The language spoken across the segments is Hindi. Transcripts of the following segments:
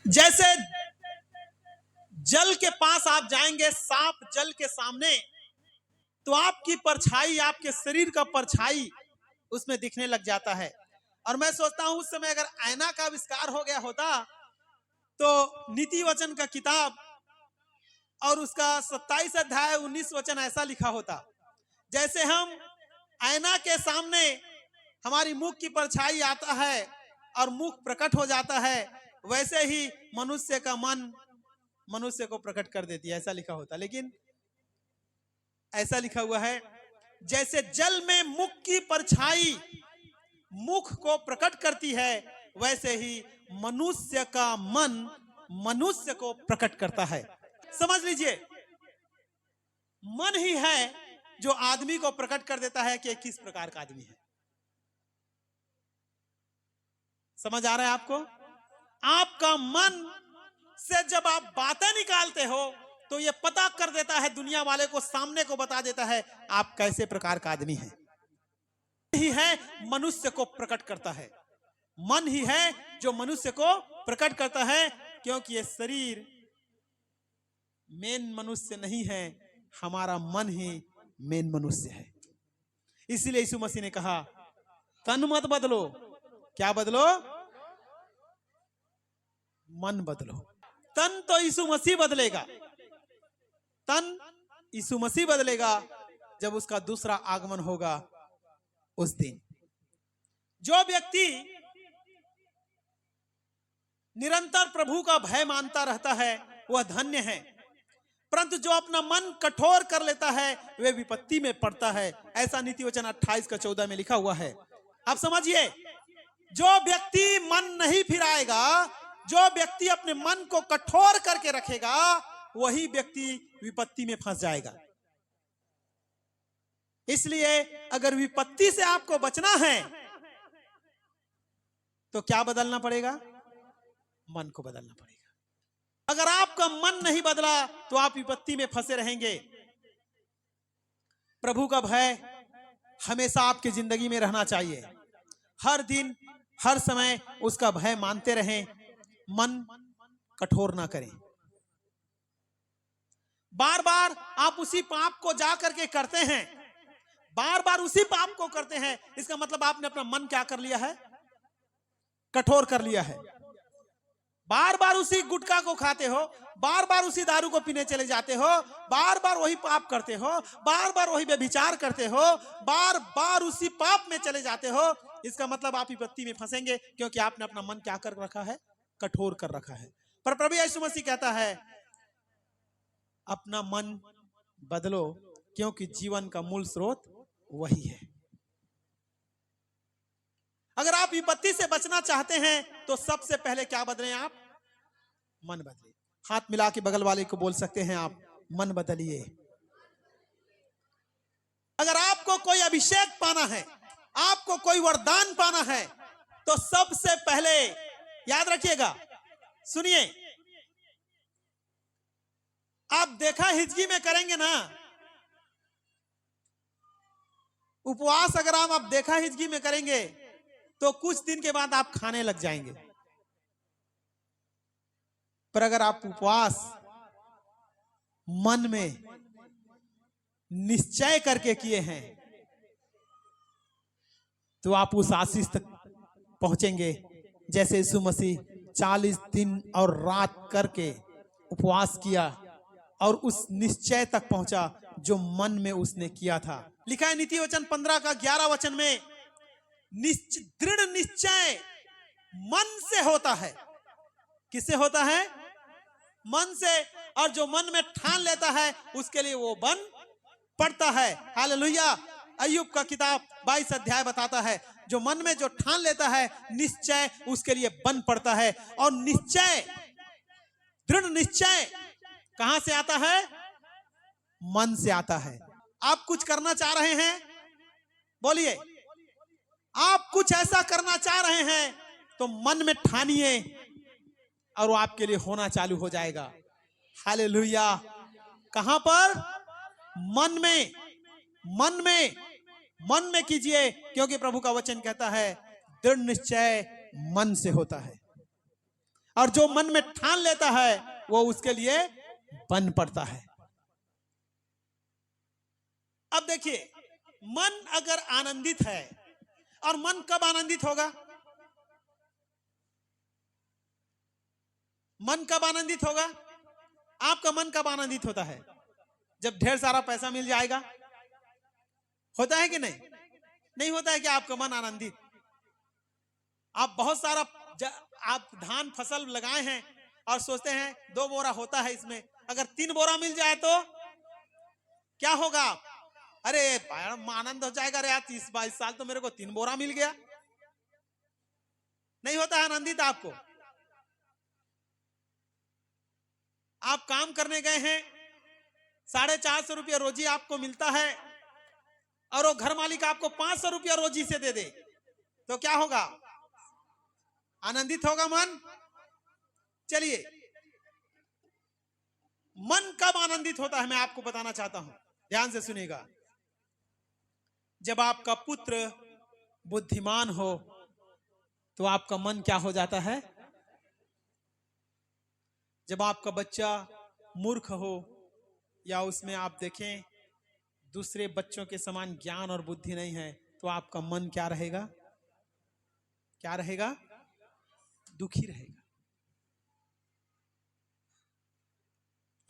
जैसे जल के पास आप जाएंगे, साफ जल के सामने, तो आपकी परछाई, आपके शरीर का परछाई उसमें दिखने लग जाता है। और मैं सोचता हूं उस समय अगर आईना का आविष्कार हो गया होता तो नीति वचन का किताब और उसका 27 अध्याय 19 वचन ऐसा लिखा होता, जैसे हम आईना के सामने हमारी मुख की परछाई आता है और मुख प्रकट हो जाता है, वैसे ही मनुष्य का मन मनुष्य को प्रकट कर देती है, ऐसा लिखा होता। लेकिन ऐसा लिखा हुआ है, जैसे जल में मुख की परछाई मुख को प्रकट करती है, वैसे ही मनुष्य का मन मनुष्य को प्रकट करता है। समझ लीजिए, मन ही है जो आदमी को प्रकट कर देता है कि किस प्रकार का आदमी है। समझ आ रहा है आपको? आपका मन से जब आप बातें निकालते हो तो ये पता कर देता है, दुनिया वाले को, सामने को बता देता है आप कैसे प्रकार का आदमी हैं। ही है मनुष्य को प्रकट करता है, मन ही है जो मनुष्य को प्रकट करता है, क्योंकि ये शरीर मेन मनुष्य नहीं है, हमारा मन ही मेन मनुष्य है। इसलिए यीशु मसीह ने कहा तन मत बदलो। क्या बदलो? मन बदलो। तन तो यीशु मसीह बदलेगा, तन यीशु मसीह बदलेगा जब उसका दूसरा आगमन होगा उस दिन। जो व्यक्ति निरंतर प्रभु का भय मानता रहता है वह धन्य है, परंतु जो अपना मन कठोर कर लेता है वह विपत्ति में पड़ता है। ऐसा नीति वचन 28:14 में लिखा हुआ है। आप समझिए, जो व्यक्ति मन नहीं फिराएगा, जो व्यक्ति अपने मन को कठोर करके रखेगा, वही व्यक्ति विपत्ति में फंस जाएगा। इसलिए अगर विपत्ति से आपको बचना है तो क्या बदलना पड़ेगा? मन को बदलना पड़ेगा। अगर आपका मन नहीं बदला तो आप विपत्ति में फंसे रहेंगे। प्रभु का भय हमेशा आपकी जिंदगी में रहना चाहिए। हर दिन हर समय उसका भय मानते रहें, मन कठोर ना करें। बार बार आप उसी पाप को जा करके करते हैं, बार बार उसी पाप को करते हैं, इसका मतलब आपने अपना मन क्या कर लिया है? कठोर कर लिया है। बार बार उसी गुटखा को खाते हो, बार बार उसी दारू को पीने चले जाते हो, बार बार वही पाप करते हो, बार बार वही व्यभिचार करते हो, बार बार उसी पाप में चले जाते हो, इसका मतलब आप विपत्ति में फंसेंगे, क्योंकि आपने अपना मन क्या कर रखा है? कठोर कर रखा है। पर प्रभु यीशु मसीह कहता है अपना मन बदलो, क्योंकि जीवन का मूल स्रोत वही है। अगर आप विपत्ति से बचना चाहते हैं तो सबसे पहले क्या बदलें? आप मन बदलिए। हाथ मिला के बगल वाले को बोल सकते हैं आप मन बदलिए। अगर आपको कोई अभिषेक पाना है, आपको कोई वरदान पाना है, तो सबसे पहले याद रखिएगा, सुनिए, आप देखा हिजगी में करेंगे ना, उपवास अगर आप देखा हिजगी में करेंगे तो कुछ दिन के बाद आप खाने लग जाएंगे। पर अगर आप उपवास मन में निश्चय करके किए हैं तो आप उस आशीष तक पहुंचेंगे जैसे यीशु मसीह 40 दिन और रात करके उपवास किया और उस निश्चय तक पहुंचा जो मन में उसने किया था। लिखा है नीति वचन 15:11 में, दृढ़ निश्चय मन से होता है। किससे होता है? मन से। और जो मन में ठान लेता है उसके लिए वो बन पड़ता है। हालेलुया। अय्यूब का किताब 22 अध्याय बताता है, जो मन में जो ठान लेता है निश्चय उसके लिए बन पड़ता है। और निश्चय, दृढ़ निश्चय कहां से आता है? मन से आता है। आप कुछ करना चाह रहे हैं, बोलिए, आप कुछ ऐसा करना चाह रहे हैं तो मन में ठानिए और वो आपके लिए होना चालू हो जाएगा। हालेलुया। कहां पर? मन में। मन में, मन में कीजिए, क्योंकि प्रभु का वचन कहता है दृढ़ निश्चय मन से होता है। और जो मन में ठान लेता है वो उसके लिए बन पड़ता है। अब देखिए, मन अगर आनंदित है, और मन कब आनंदित होगा? मन कब आनंदित होगा? आपका मन कब आनंदित होता है? जब ढेर सारा पैसा मिल जाएगा। होता है कि नहीं? नहीं होता है कि आपका मन आनंदित? आप बहुत सारा आप धान फसल लगाए हैं और सोचते हैं 2 बोरा होता है इसमें, अगर 3 बोरा मिल जाए तो क्या होगा? अरे आनंद हो जाएगा, अरे 30-22 साल तो मेरे को 3 बोरा मिल गया। नहीं होता है आनंदित आपको? आप काम करने गए हैं, 450 रुपया रोजी आपको मिलता है, और वो घर मालिक आपको 500 रुपया रोजी से दे दे, तो क्या होगा? आनंदित होगा मन? चलिए, मन कब आनंदित होता है मैं आपको बताना चाहता हूं, ध्यान से सुनिएगा। जब आपका पुत्र बुद्धिमान हो तो आपका मन क्या हो जाता है? जब आपका बच्चा मूर्ख हो, या उसमें आप देखें दूसरे बच्चों के समान ज्ञान और बुद्धि नहीं है, तो आपका मन क्या रहेगा? क्या रहेगा? दुखी रहेगा।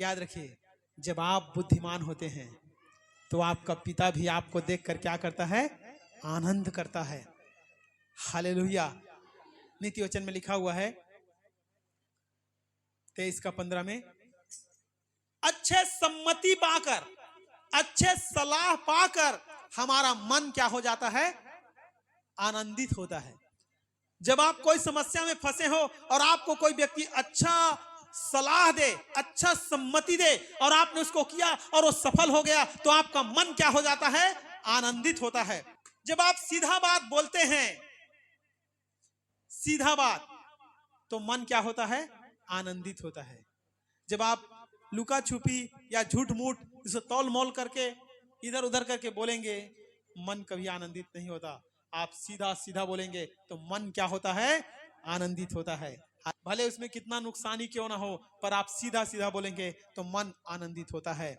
याद रखिए, जब आप बुद्धिमान होते हैं तो आपका पिता भी आपको देखकर क्या करता है? आनंद करता है। हालेलुया। नीति वचन में लिखा हुआ है 23:15 में, अच्छे सम्मति पाकर, अच्छे सलाह पाकर हमारा मन क्या हो जाता है? आनंदित होता है। जब आप कोई समस्या में फंसे हो और आपको कोई व्यक्ति अच्छा सलाह दे, अच्छा सम्मति दे, और आपने उसको किया और वो सफल हो गया, तो आपका मन क्या हो जाता है? आनंदित होता है। जब आप सीधा बात बोलते हैं, सीधा बात, तो मन क्या होता है? आनंदित होता है। जब आप लुका छुपी या झूठ मूठ इसे तौल मोल करके इधर उधर करके बोलेंगे, मन कभी आनंदित नहीं होता। आप सीधा सीधा बोलेंगे तो मन क्या होता है? आनंदित होता है। भले उसमें कितना नुकसानी क्यों ना हो, पर आप सीधा सीधा बोलेंगे तो मन आनंदित होता है।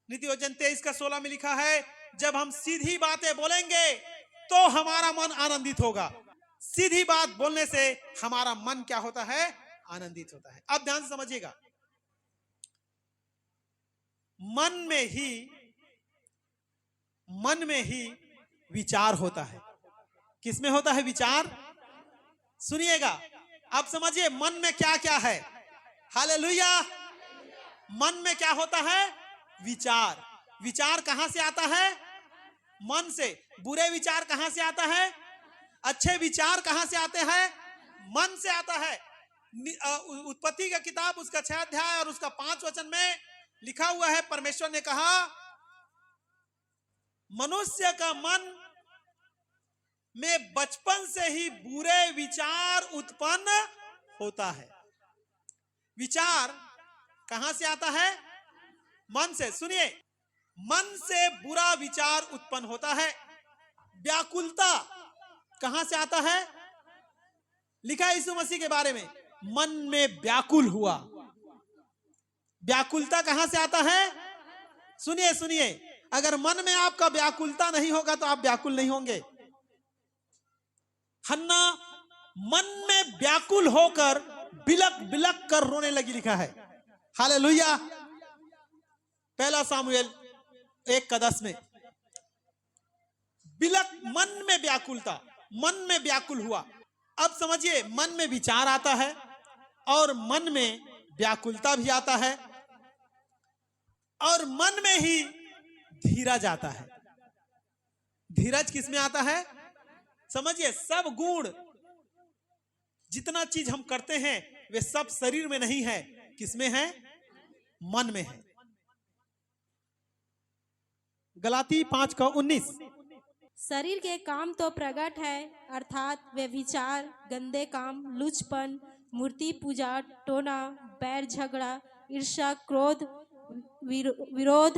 नीति वचन 23:16 में लिखा है, जब हम सीधी बातें बोलेंगे तो हमारा मन आनंदित होगा। सीधी बात बोलने से हमारा मन क्या होता है? आनंदित होता है। अब ध्यान से समझिएगा, मन में ही विचार होता है। किसमें होता है विचार? सुनिएगा, अब समझिए मन में क्या क्या है। हालेलुया। मन में क्या होता है? विचार। विचार कहां से आता है? मन से। बुरे विचार कहां से आता है? अच्छे विचार कहां से आते हैं? मन से आता है। उत्पत्ति का किताब उसका 6 अध्याय और उसका 5 वचन में लिखा हुआ है, परमेश्वर ने कहा मनुष्य का मन में बचपन से ही बुरे विचार उत्पन्न होता है। विचार कहां से आता है? मन से। सुनिए, मन से बुरा विचार उत्पन्न होता है। व्याकुलता कहां से आता है? लिखा है यीशु मसीह के बारे में, मन में व्याकुल हुआ। व्याकुलता कहां से आता है? सुनिए सुनिए, अगर मन में आपका व्याकुलता नहीं होगा तो आप व्याकुल नहीं होंगे। हन्ना मन में व्याकुल होकर बिलक बिलक कर रोने लगी, लिखा है। हालेलुया। 1 सामुएल 1:10 में बिलक, मन में व्याकुलता, मन में व्याकुल हुआ। अब समझिए, मन में विचार आता है और मन में व्याकुलता भी आता है, और मन में ही धीरज आता है। धीरज किस में आता है? समझिए, सब गुण जितना चीज हम करते हैं वे सब शरीर में नहीं है। किसमें है? मन में है। गलाती 5:19, शरीर के काम तो प्रकट है, अर्थात वे विचार, गंदे काम, लुचपन, मूर्ति पूजा, टोना, बैर, झगड़ा, ईर्ष्या, क्रोध, विरोध,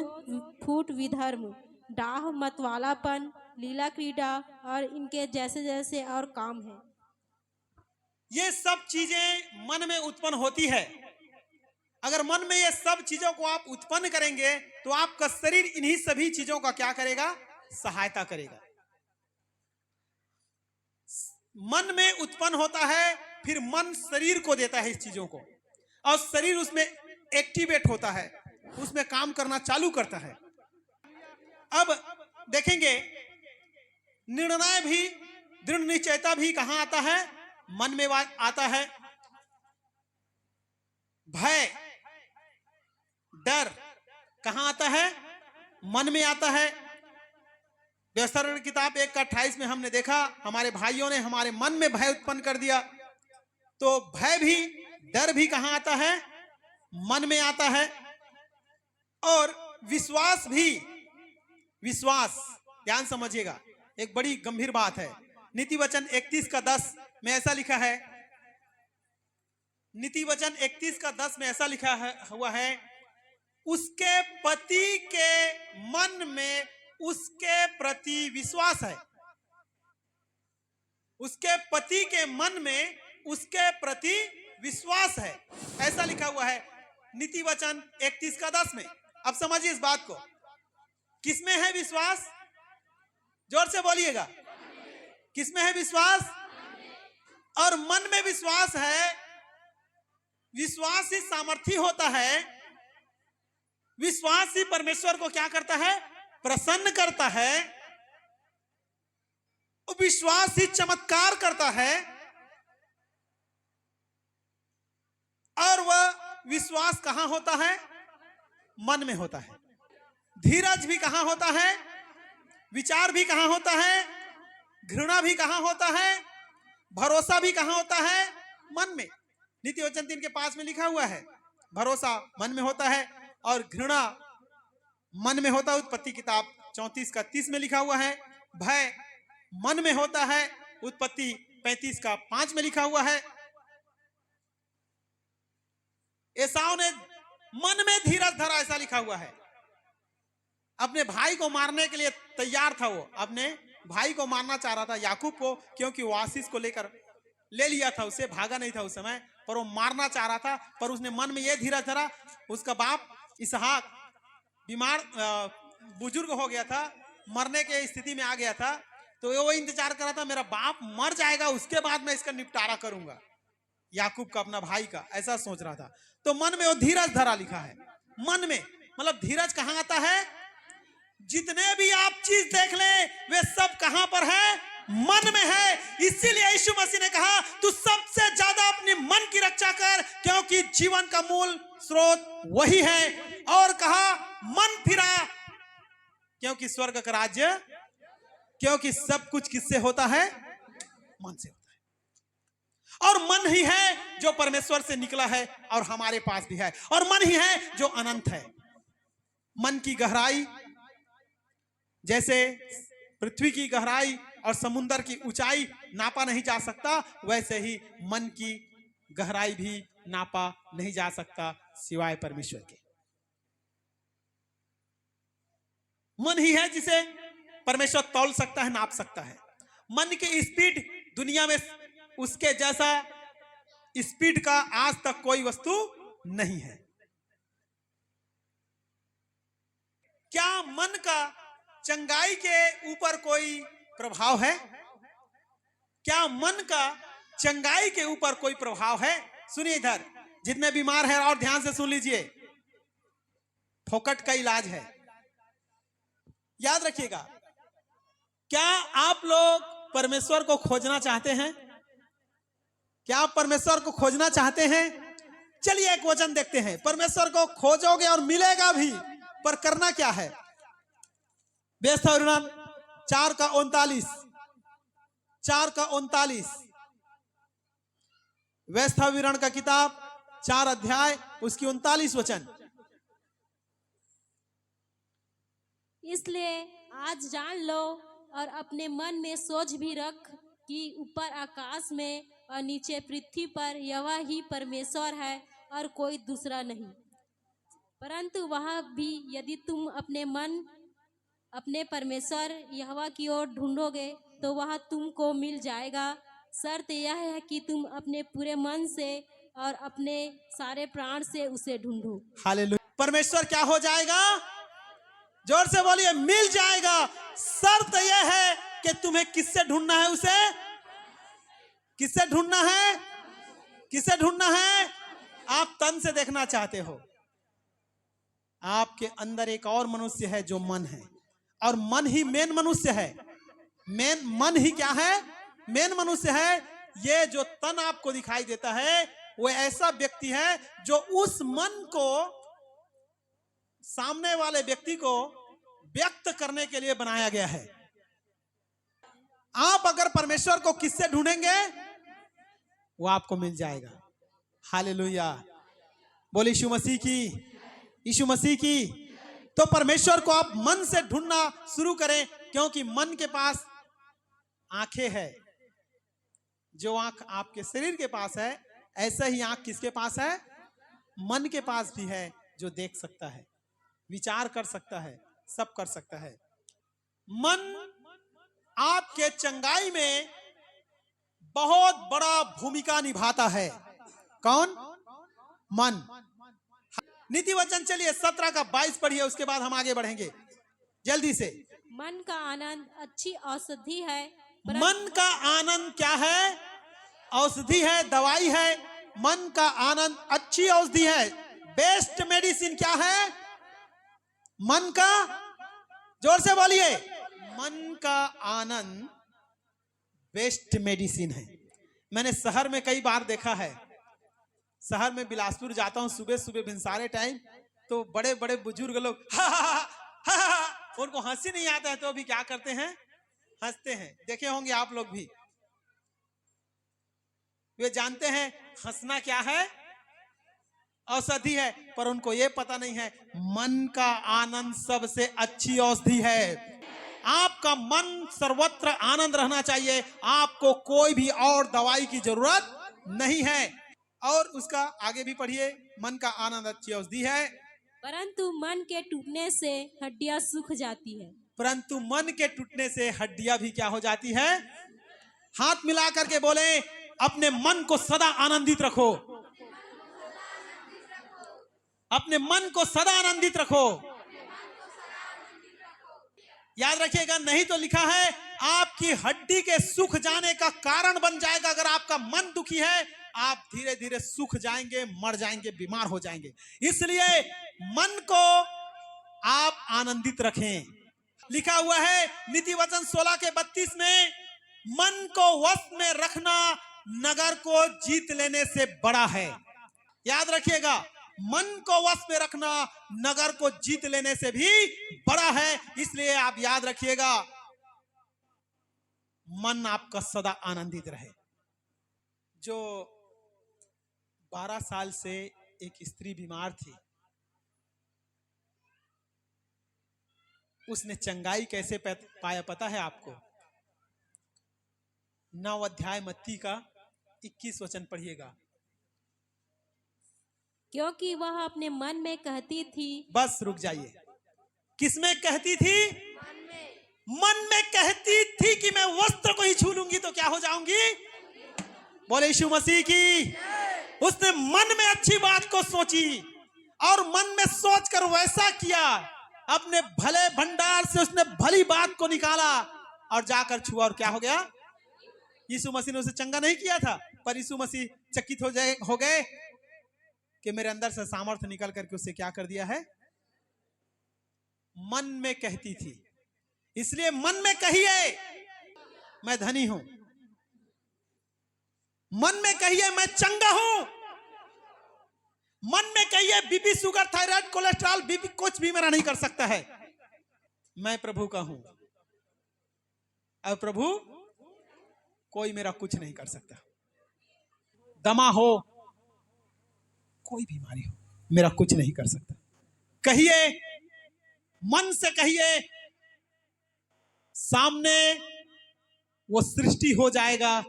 फूट, विधर्म, डाह, मतवालापन, लीला क्रीड़ा और इनके जैसे जैसे और काम है। ये सब चीजें मन में उत्पन्न होती है। अगर मन में ये सब चीजों को आप उत्पन्न करेंगे तो आपका शरीर इन्हीं सभी चीजों का क्या करेगा? सहायता करेगा। मन में उत्पन्न होता है, फिर मन शरीर को देता है इस चीजों को, और शरीर उसमें एक्टिवेट होता है, उसमें काम करना चालू करता है। अब देखेंगे निर्णय भी, दृढ़ निश्चयता भी कहां आता है? मन में आता है। भय, डर कहां आता है? मन में आता है। व्यवस्था किताब 1:28 में हमने देखा हमारे भाइयों ने हमारे मन में भय उत्पन्न कर दिया। तो भय भी, डर भी कहां आता है? मन में आता है। और विश्वास भी, विश्वास ध्यान समझिएगा, एक बड़ी गंभीर बात है। नीति वचन 31:10 में ऐसा लिखा है, नीति वचन 31:10 में ऐसा लिखा हुआ है, उसके पति के मन में उसके प्रति विश्वास है। उसके पति के मन में उसके प्रति विश्वास है, ऐसा लिखा हुआ है नीति वचन 31:10 में। अब समझिए इस बात को, किसमें है विश्वास? जोर से बोलिएगा, किसमें है विश्वास? और मन में विश्वास है। विश्वास ही सामर्थी होता है। विश्वास ही परमेश्वर को क्या करता है? प्रसन्न करता है। विश्वास ही चमत्कार करता है। और वह विश्वास कहां होता है? मन में होता है। धीरज भी कहां होता है? विचार भी कहां होता है? घृणा भी कहां होता है? भरोसा भी कहां होता है? मन में। नीति वचन 3:5 में लिखा हुआ है, भरोसा मन में होता है और घृणा मन में होता है। उत्पत्ति किताब 34:30 में लिखा हुआ है। भय मन में होता है। उत्पत्ति 35:5 में लिखा हुआ है। एसाव ने मन में धीरज धरा, ऐसा लिखा हुआ है। अपने भाई को मारने के लिए तैयार था। वो अपने भाई को मारना चाह रहा था, याकूब को, क्योंकि वो आशीष को लेकर ले लिया था, उससे भागा नहीं था उस समय, पर वो मारना चाह रहा था। पर उसने मन में यह धीरज धरा। उसका बाप इसहाक बीमार, बुजुर्ग हो गया था, मरने के स्थिति में आ गया था। तो वो इंतजार कर रहा था, मेरा बाप मर जाएगा उसके बाद मैं इसका निपटारा करूंगा, याकूब का, अपना भाई का, ऐसा सोच रहा था। तो मन में वो धीरज धरा लिखा है। मन में मतलब धीरज कहां आता है? जितने भी आप चीज देख ले वे सब कहां पर है? मन में है। इसीलिए यीशु मसीह ने कहा तू सबसे ज्यादा अपने मन की रक्षा कर, क्योंकि जीवन का मूल स्रोत वही है। और कहा मन फिरा, क्योंकि स्वर्ग का राज्य, क्योंकि सब कुछ किससे होता है? मन से होता है। और मन ही है जो परमेश्वर से निकला है और हमारे पास भी है, और मन ही है जो अनंत है। मन की गहराई, जैसे पृथ्वी की गहराई और समुद्र की ऊंचाई नापा नहीं जा सकता, वैसे ही मन की गहराई भी नापा नहीं जा सकता सिवाय परमेश्वर के। मन ही है जिसे परमेश्वर तौल सकता है, नाप सकता है। मन की स्पीड दुनिया में उसके जैसा स्पीड का आज तक कोई वस्तु नहीं है। क्या मन का चंगाई के ऊपर कोई प्रभाव है? क्या मन का चंगाई के ऊपर कोई प्रभाव है? सुनिए इधर, जितने बीमार हैं और ध्यान से सुन लीजिए, फोकट का इलाज है, याद रखिएगा। क्या आप लोग परमेश्वर को खोजना चाहते हैं? क्या आप परमेश्वर को खोजना चाहते हैं? चलिए एक वचन देखते हैं। परमेश्वर को खोजोगे और मिलेगा भी, पर करना क्या है? व्यवस्था 4:39, 4:39, व्यवस्था विवरण का किताब 4 अध्याय उसकी 39 वचन। इसलिए आज जान लो और अपने मन में सोच भी रख कि ऊपर आकाश में और नीचे पृथ्वी पर यहोवा ही परमेश्वर है और कोई दूसरा नहीं। परंतु वह भी यदि तुम अपने परमेश्वर यहोवा की ओर ढूंढोगे तो वह तुमको मिल जाएगा। शर्त यह है कि तुम अपने पूरे मन से और अपने सारे प्राण से उसे ढूंढो। हालेलुया। परमेश्वर क्या हो जाएगा? जोर से बोलिए, मिल जाएगा। शर्त यह है कि तुम्हें किससे ढूंढना है उसे? किससे ढूंढना है? किससे ढूंढना है? आप तन से देखना चाहते हो, आपके अंदर एक और मनुष्य है जो मन है, और मन ही मेन मनुष्य है। मन ही क्या है? मेन मनुष्य है। ये जो तन आपको दिखाई देता है वो ऐसा व्यक्ति है जो उस मन को सामने वाले व्यक्ति को व्यक्त करने के लिए बनाया गया है। आप अगर परमेश्वर को किससे ढूंढेंगे वो आपको मिल जाएगा। हालेलुया। बोले यीशु मसीह की, यीशु मसीह की। तो परमेश्वर को आप मन से ढूंढना शुरू करें, क्योंकि मन के पास आंखें है। जो आंख आपके शरीर के पास है, ऐसा ही आंख किसके पास है? मन के पास भी है, जो देख सकता है, विचार कर सकता है, सब कर सकता है। मन आपके चंगाई में बहुत बड़ा भूमिका निभाता है। कौन? मन। नीति वचन चलिए 17 का 22 पढ़िए, उसके बाद हम आगे बढ़ेंगे जल्दी से। मन का आनंद अच्छी औषधि है। मन का आनंद क्या है? औषधि है, दवाई है। मन का आनंद अच्छी औषधि है। बेस्ट मेडिसिन क्या है? मन का, जोर से बोलिए, मन का आनंद बेस्ट मेडिसिन है। मैंने शहर में कई बार देखा है। शहर में बिलासपुर जाता हूं सुबह सुबह भिनसारे टाइम, तो बड़े बड़े बुजुर्ग लोग उनको हंसी नहीं आता है तो अभी क्या करते हैं? हंसते हैं। देखे होंगे आप लोग भी। वे जानते हैं हंसना क्या है? औषधि है, पर उनको ये पता नहीं है मन का आनंद सबसे अच्छी औषधि है। आपका मन सर्वत्र आनंद रहना चाहिए। आपको कोई भी और दवाई की जरूरत नहीं है। और उसका आगे भी पढ़िए, मन का आनंद अच्छी औषधि है, परंतु मन के टूटने से हड्डियां सूख जाती है। परंतु मन के टूटने से हड्डियां भी क्या हो जाती है? हाथ मिला करके बोले, अपने मन को सदा आनंदित रखो। अपने मन को सदा आनंदित रखो। याद रखिएगा, नहीं तो लिखा है आपकी हड्डी के सूख जाने का कारण बन जाएगा। अगर आपका मन दुखी है, आप धीरे धीरे सूख जाएंगे, मर जाएंगे, बीमार हो जाएंगे। इसलिए मन को आप आनंदित रखें। लिखा हुआ है नीति वचन 16 के 32 में, मन को वश में रखना नगर को जीत लेने से बड़ा है। याद रखिएगा, मन को वश में रखना नगर को जीत लेने से भी बड़ा है। इसलिए आप याद रखिएगा, मन आपका सदा आनंदित रहे। जो 12 साल से एक स्त्री बीमार थी, उसने चंगाई कैसे पाया पता है आपको? 9 अध्याय मत्ती का 21 वचन पढ़िएगा। क्योंकि वह अपने मन में कहती थी। बस रुक जाइए। किसमें कहती थी? मन में कहती थी कि मैं वस्त्र को ही छू लूंगी तो क्या हो जाऊंगी। बोले यीशु मसीह की। उसने मन में अच्छी बात को सोची और मन में सोचकर वैसा किया। अपने भले भंडार से उसने भली बात को निकाला और जाकर छुआ, और क्या हो गया? यीशु मसीह ने उसे चंगा नहीं किया था, पर यीशु मसीह चकित हो गए कि मेरे अंदर से सामर्थ्य निकल करके उससे क्या कर दिया है? मन में कहती थी। इसलिए मन में कहिए मैं धनी हूं। मन में कहिए मैं चंगा हूं। मन में कहिए BP, sugar, thyroid, cholesterol, BP कुछ भी मेरा नहीं कर सकता है। मैं प्रभु का हूं और प्रभु कोई मेरा कुछ नहीं कर सकता। दमा हो, कोई बीमारी हो, मेरा कुछ नहीं कर सकता। कहिए, मन से कहिए, सामने वो सृष्टि हो जाएगा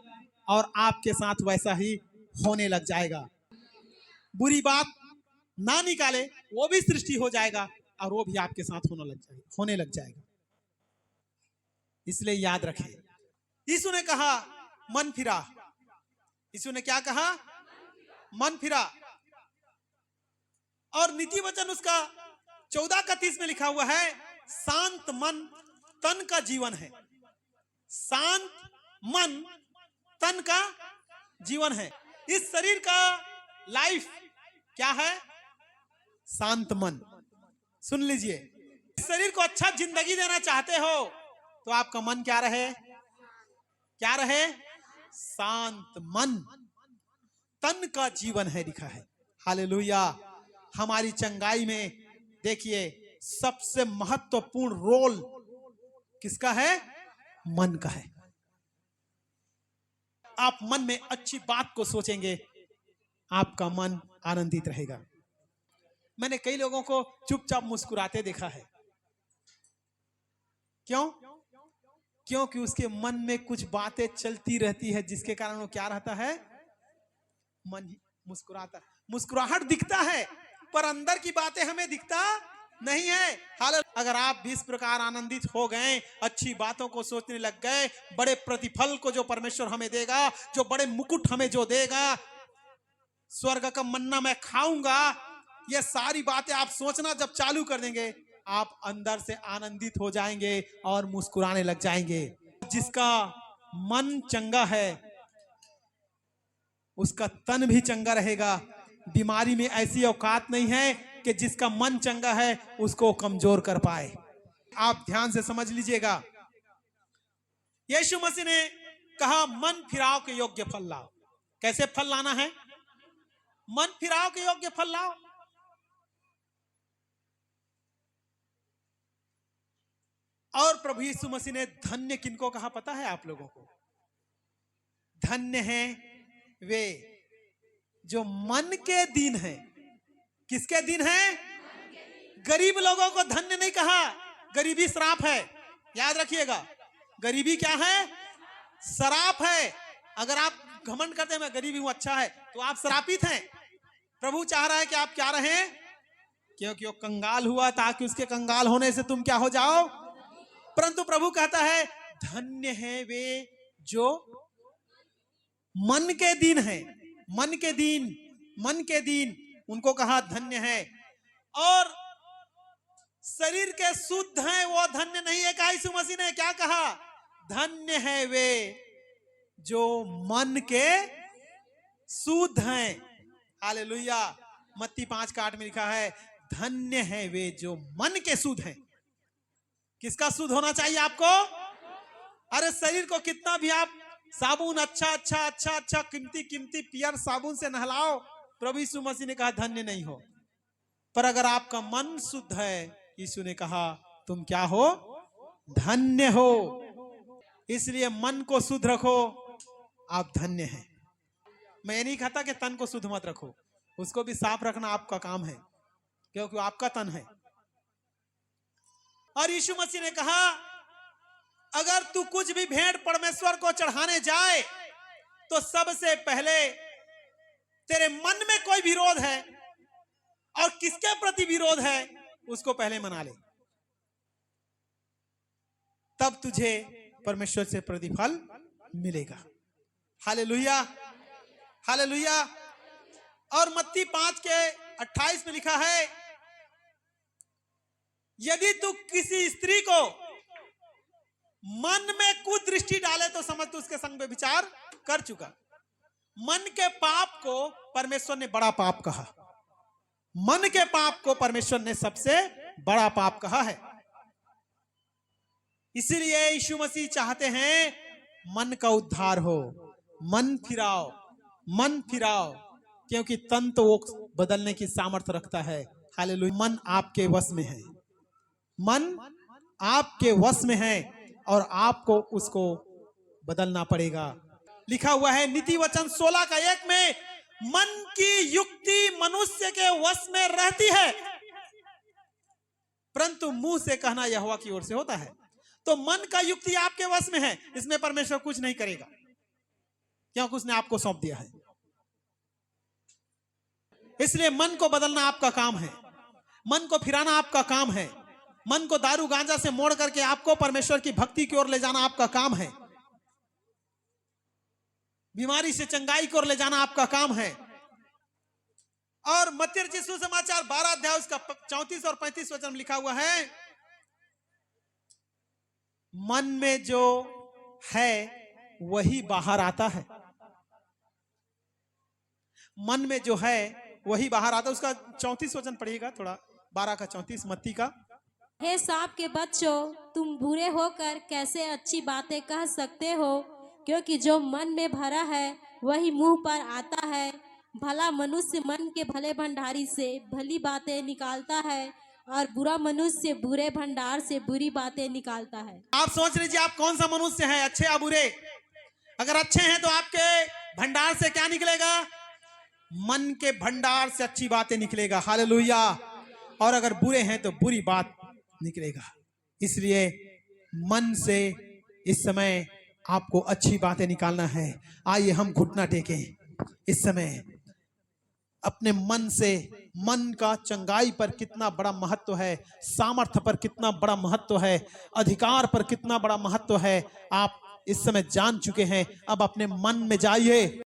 और आपके साथ वैसा ही होने लग जाएगा। बुरी बात ना निकाले, वो भी सृष्टि हो जाएगा और वो भी आपके साथ होने लग जाएगा। इसलिए याद रखें, यीशु ने कहा मन फिरा। यीशु ने क्या कहा? मन फिरा। और नीति वचन उसका 14:31 में लिखा हुआ है, शांत मन तन का जीवन है। शांत मन तन का जीवन है। इस शरीर का लाइफ क्या है? शांत मन। सुन लीजिए, इस शरीर को अच्छा जिंदगी देना चाहते हो तो आपका मन क्या रहे? क्या रहे? शांत मन तन का जीवन है, लिखा है। हालेलुया। हमारी चंगाई में देखिए सबसे महत्वपूर्ण रोल किसका है? मन का है। आप मन में अच्छी बात को सोचेंगे, आपका मन आनंदित रहेगा। मैंने कई लोगों को चुपचाप मुस्कुराते देखा है। क्यों? क्योंकि उसके मन में कुछ बातें चलती रहती है, जिसके कारण वो क्या रहता है? मन मुस्कुराता। मुस्कुराहट दिखता है पर अंदर की बातें हमें दिखता नहीं है। हालांकि अगर आप भी इस प्रकार आनंदित हो गए, अच्छी बातों को सोचने लग गए, बड़े प्रतिफल को जो परमेश्वर हमें देगा, जो बड़े मुकुट हमें जो देगा, स्वर्ग का मन्ना मैं खाऊंगा, ये सारी बातें आप सोचना जब चालू कर देंगे, आप अंदर से आनंदित हो जाएंगे और मुस्कुराने लग जाएंगे। जिसका मन चंगा है उसका तन भी चंगा रहेगा। बीमारी में ऐसी औकात नहीं है कि जिसका मन चंगा है उसको कमजोर कर पाए। आप ध्यान से समझ लीजिएगा। यीशु मसीह ने कहा मन फिराव के योग्य फल लाओ। कैसे फल लाना है? मन फिराव के योग्य फल लाओ। और प्रभु यीशु मसीह ने धन्य किनको कहा पता है आप लोगों को? धन्य है वे जो मन के दीन है। किसके दिन है? गरीब लोगों को धन्य नहीं कहा। गरीबी श्राप है, याद रखिएगा। गरीबी क्या है? श्राप है। अगर आप घमंड करते हैं मैं गरीबी हूं, अच्छा है, तो आप श्रापित हैं। प्रभु चाह रहा है कि आप क्या रहें? क्योंकि वो कंगाल हुआ ताकि उसके कंगाल होने से तुम क्या हो जाओ। परंतु प्रभु कहता है धन्य है वे जो मन के दिन है। मन के दिन, मन के दिन, उनको कहा धन्य है। और शरीर के शुद्ध हैं वो धन्य नहीं है। कहा यीशु मसीह ने क्या कहा? धन्य है वे जो मन के शुद्ध हैं। हालेलुया। मत्ती 5:8 में लिखा है धन्य है वे जो मन के शुद्ध हैं। किसका शुद्ध होना चाहिए आपको? अरे शरीर को कितना भी आप साबुन अच्छा कीमती पियर साबुन से नहलाओ, प्रभु यीशु मसीह ने कहा धन्य नहीं हो। पर अगर आपका मन शुद्ध है, यीशु ने कहा तुम क्या हो? धन्य हो। इसलिए मन को शुद्ध रखो, आप धन्य हैं। मैं ये नहीं कहता कि तन को शुद्ध मत रखो, उसको भी साफ रखना आपका काम है, क्योंकि आपका तन है। और यीशु मसीह ने कहा अगर तू कुछ भी भेंट परमेश्वर को चढ़ाने जाए तो सबसे पहले तेरे मन में कोई विरोध है और किसके प्रति विरोध है उसको पहले मना ले, तब तुझे परमेश्वर से प्रतिफल मिलेगा। Hallelujah, hallelujah. और मत्ती 5:28 में लिखा है यदि तू किसी स्त्री को मन में कुदृष्टि डाले तो समझ तू उसके संग में विचार कर चुका। मन के पाप को परमेश्वर ने बड़ा पाप कहा। मन के पाप को परमेश्वर ने सबसे बड़ा पाप कहा है। इसीलिए यीशु मसीह चाहते हैं मन का उद्धार हो। मन फिराओ, मन फिराओ, क्योंकि तन तो वो बदलने की सामर्थ्य रखता है। हालेलुया। मन आपके वश में है, मन आपके वश में है और आपको उसको बदलना पड़ेगा। लिखा हुआ है नीति वचन 16:1 में मन की युक्ति मनुष्य के वश में रहती है, परंतु मुंह से कहना यहोवा की ओर से होता है। तो मन का युक्ति आपके वश में है, इसमें परमेश्वर कुछ नहीं करेगा क्योंकि उसने आपको सौंप दिया है। इसलिए मन को बदलना आपका काम है, मन को फिराना आपका काम है, मन को दारू गांजा से मोड़ करके आपको परमेश्वर की भक्ति की ओर ले जाना आपका काम है। बीमारी से चंगाई को ले जाना आपका काम है। और मत्ती रचित सुसमाचार 12 अध्याय उसका 34 और 35 वचन में लिखा हुआ है, मन में जो है वही बाहर आता है। मन में जो है वही बाहर आता है। उसका 34 वचन पढ़िएगा थोड़ा, 12 का 34 मत्ती का। हे सांप के बच्चों, तुम बुरे होकर कैसे अच्छी बातें कह सकते हो? क्योंकि जो मन में भरा है वही मुंह पर आता है। भला मनुष्य मन के भले भंडारी से भली बातें निकालता है और बुरा मनुष्य बुरे भंडार से बुरी बातें निकालता है। आप सोच लीजिए आप कौन सा मनुष्य है, अच्छे या बुरे? अगर अच्छे हैं तो आपके भंडार से क्या निकलेगा? मन के भंडार से अच्छी बातें निकलेगा। हालेलुया। और अगर बुरे हैं तो बुरी बात निकलेगा। इसलिए मन से इस समय आपको अच्छी बातें निकालना है। आइए हम घुटना टेकें इस समय अपने मन से। मन का चंगाई पर कितना बड़ा महत्व है, सामर्थ्य पर कितना बड़ा महत्व है, अधिकार पर कितना बड़ा महत्व है, आप इस समय जान चुके हैं। अब अपने मन में जाइए।